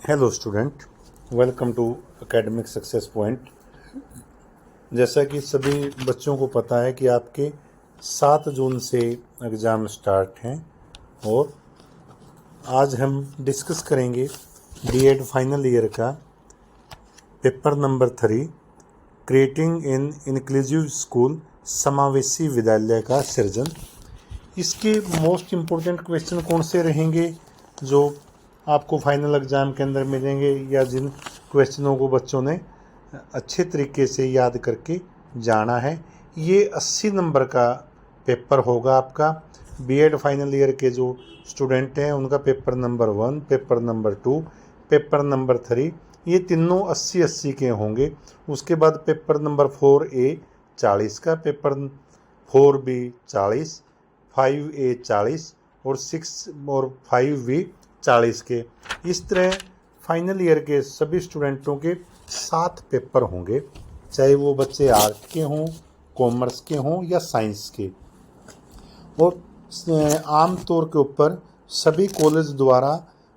Hello student, welcome to academic success point. जैसा कि सभी बच्चों को पता है कि आपके 7 जून से एग्ज़ाम स्टार्ट हैं और आज हम डिस्कस करेंगे बीएड फाइनल ईयर का पेपर नंबर 3 क्रिएटिंग इन इंक्लूसिव स्कूल, समावेशी विद्यालय का सृजन। इसके मोस्ट इम्पोर्टेंट क्वेश्चन कौन से रहेंगे जो आपको फाइनल एग्ज़ाम के अंदर मिलेंगे, या जिन क्वेश्चनों को बच्चों ने अच्छे तरीके से याद करके जाना है। ये 80 नंबर का पेपर होगा आपका। बीएड फाइनल ईयर के जो स्टूडेंट हैं उनका paper number 1, paper number 2, paper number 3, ये तीनों 80-80 के होंगे। उसके बाद पेपर नंबर 4A 40 का, पेपर 4B 40, 5A 40 और 6 और 5B 40 के। इस तरह फाइनल ईयर के सभी स्टूडेंटों के 7 पेपर होंगे, चाहे वो बच्चे आर्ट के हों, कॉमर्स के हों या साइंस के। और आम तौर के ऊपर सभी कॉलेज द्वारा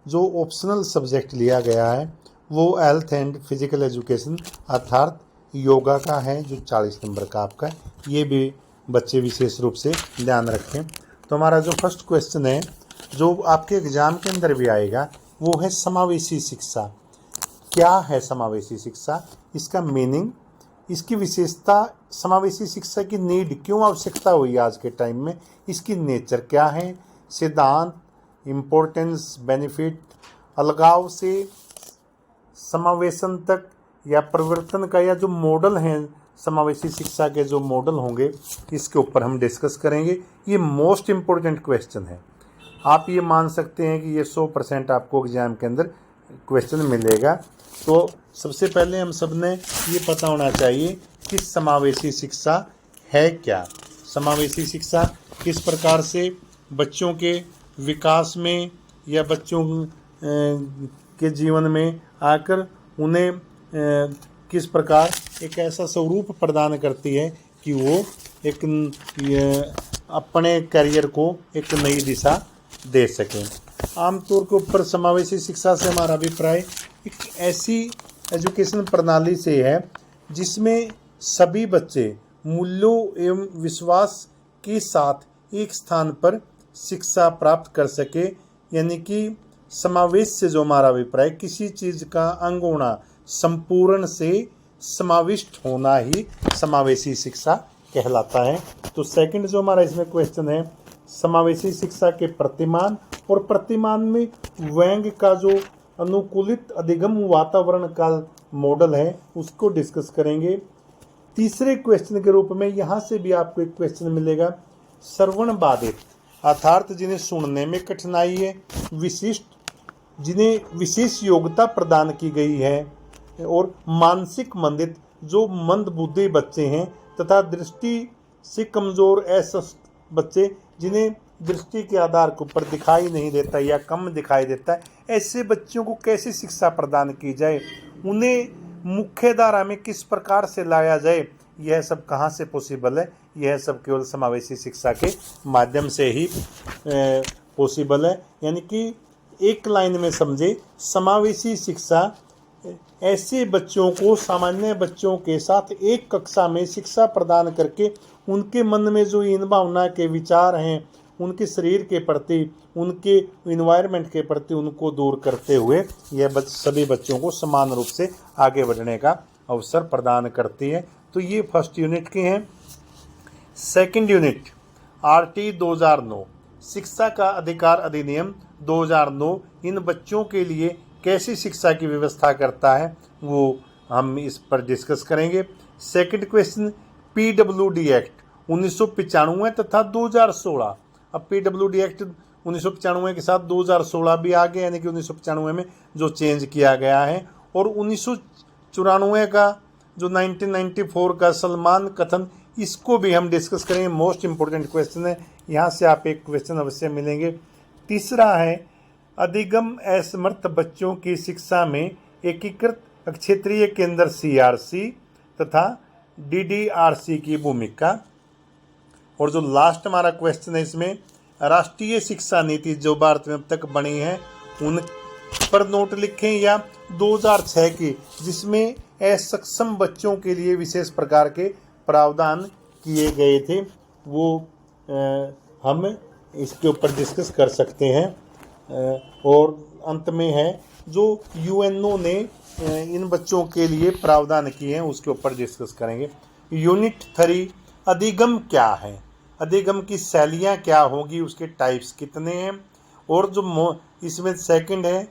जो ऑप्शनल सब्जेक्ट लिया गया है वो हेल्थ एंड फिजिकल एजुकेशन अर्थात योगा का है, जो 40 नंबर का आपका है। ये भी बच्चे विशेष रूप से ध्यान रखें। तो हमारा जो फर्स्ट क्वेश्चन है जो आपके एग्ज़ाम के अंदर भी आएगा वो है समावेशी शिक्षा। क्या है समावेशी शिक्षा, इसका मीनिंग, इसकी विशेषता, समावेशी शिक्षा की नीड क्यों, आवश्यकता हुई आज के टाइम में, इसकी नेचर क्या है, सिद्धांत, इम्पोर्टेंस, बेनिफिट, अलगाव से समावेशन तक या परिवर्तन का, या जो मॉडल हैं समावेशी शिक्षा के जो मॉडल होंगे, इसके ऊपर हम डिस्कस करेंगे। ये मोस्ट इम्पोर्टेंट क्वेश्चन है। आप ये मान सकते हैं कि ये 100% आपको एग्ज़ाम के अंदर क्वेश्चन मिलेगा। तो सबसे पहले हम सब ने ये पता होना चाहिए कि समावेशी शिक्षा है क्या। समावेशी शिक्षा किस प्रकार से बच्चों के विकास में या बच्चों के जीवन में आकर उन्हें किस प्रकार एक ऐसा स्वरूप प्रदान करती है कि वो एक अपने करियर को एक नई दिशा दे सकें। आमतौर के ऊपर समावेशी शिक्षा से हमारा अभिप्राय एक ऐसी एजुकेशन प्रणाली से है जिसमें सभी बच्चे मूल्यों एवं विश्वास के साथ एक स्थान पर शिक्षा प्राप्त कर सके। यानी कि समावेश से जो हमारा अभिप्राय, किसी चीज़ का अंग होना, संपूर्ण से समाविष्ट होना ही समावेशी शिक्षा कहलाता है। तो सेकंड जो हमारा इसमें क्वेश्चन है, समावेशी शिक्षा के प्रतिमान और प्रतिमान में व्यंग का जो अनुकूलित अधिगम वातावरण का मॉडल है उसको डिस्कस करेंगे। तीसरे क्वेश्चन के रूप में यहाँ से भी आपको एक क्वेश्चन मिलेगा, श्रवण बाधित अर्थात जिन्हें सुनने में कठिनाई है, विशिष्ट जिन्हें विशेष योग्यता प्रदान की गई है, और मानसिक मंदित जो मंदबुद्धि बच्चे हैं, तथा दृष्टि से कमज़ोर ऐसे बच्चे जिन्हें दृष्टि के आधार के ऊपर दिखाई नहीं देता या कम दिखाई देता है। ऐसे बच्चों को कैसे शिक्षा प्रदान की जाए, उन्हें मुख्य धारा में किस प्रकार से लाया जाए, यह सब कहाँ से पॉसिबल है, यह सब केवल समावेशी शिक्षा के माध्यम से ही पॉसिबल है। यानी कि एक लाइन में समझे, समावेशी शिक्षा ऐसे बच्चों को सामान्य बच्चों के साथ एक कक्षा में शिक्षा प्रदान करके उनके मन में जो इन भावना के विचार हैं, उनके शरीर के प्रति, उनके इन्वायरमेंट के प्रति, उनको दूर करते हुए यह सभी बच्चों को समान रूप से आगे बढ़ने का अवसर प्रदान करती है। तो ये फर्स्ट यूनिट के हैं। सेकंड यूनिट RT 2009 शिक्षा का अधिकार अधिनियम 2009 इन बच्चों के लिए कैसी शिक्षा की व्यवस्था करता है वो हम इस पर डिस्कस करेंगे। सेकंड क्वेश्चन, PWD एक्ट 1995 तथा 2016। अब PWD एक्ट 1995 के साथ 2016 भी आ गया, यानी कि 1995 में जो चेंज किया गया है, और 1994 का जो 1994 का सलमान कथन, इसको भी हम डिस्कस करेंगे। मोस्ट इम्पोर्टेंट क्वेश्चन है, यहाँ से आप एक क्वेश्चन अवश्य मिलेंगे। तीसरा है अधिगम असमर्थ बच्चों की शिक्षा में एकीकृत क्षेत्रीय केंद्र CRC तथा DDRC की भूमिका। और जो लास्ट हमारा क्वेश्चन है इसमें, राष्ट्रीय शिक्षा नीति जो भारत में अब तक बनी है पर नोट लिखें या 2006 की, जिसमें असक्षम बच्चों के लिए विशेष प्रकार के प्रावधान किए गए थे, वो हम इसके ऊपर डिस्कस कर सकते हैं। और अंत में है जो यूएनओ ने इन बच्चों के लिए प्रावधान किए हैं, उसके ऊपर डिस्कस करेंगे। यूनिट 3 अधिगम क्या है, अधिगम की शैलियाँ क्या होगी, उसके टाइप्स कितने हैं। और जो इसमें सेकंड है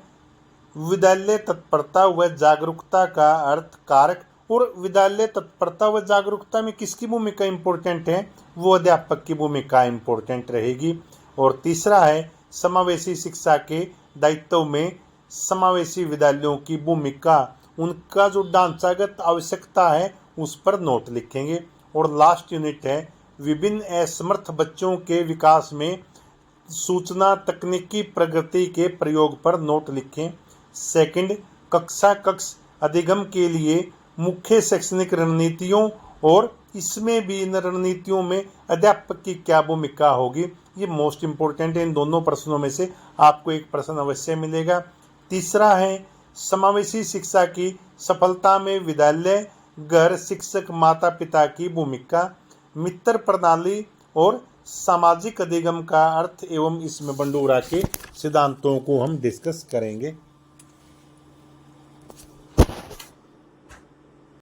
विद्यालय तत्परता व जागरूकता का अर्थ कारक, और विद्यालय तत्परता व जागरूकता में किसकी भूमिका इम्पोर्टेंट है, वो अध्यापक की भूमिका इम्पोर्टेंट रहेगी। और तीसरा है समावेशी शिक्षा के दायित्व में समावेशी विद्यालयों की भूमिका, उनका जो ढांचागत आवश्यकता है उस पर नोट लिखेंगे। और लास्ट यूनिट है विभिन्न असमर्थ बच्चों के विकास में सूचना तकनीकी प्रगति के प्रयोग पर नोट लिखें। सेकंड, कक्षा कक्ष अधिगम के लिए मुख्य शैक्षणिक रणनीतियों और इसमें भी इन रणनीतियों में अध्यापक की क्या भूमिका होगी, ये मोस्ट इम्पोर्टेंट है। इन दोनों प्रश्नों में से आपको एक प्रश्न अवश्य मिलेगा। तीसरा है समावेशी शिक्षा की सफलता में विद्यालय, घर, शिक्षक, माता पिता की भूमिका। मित्र प्रणाली और सामाजिक अधिगम का अर्थ एवं इसमें बंडूरा के सिद्धांतों को हम डिस्कस करेंगे।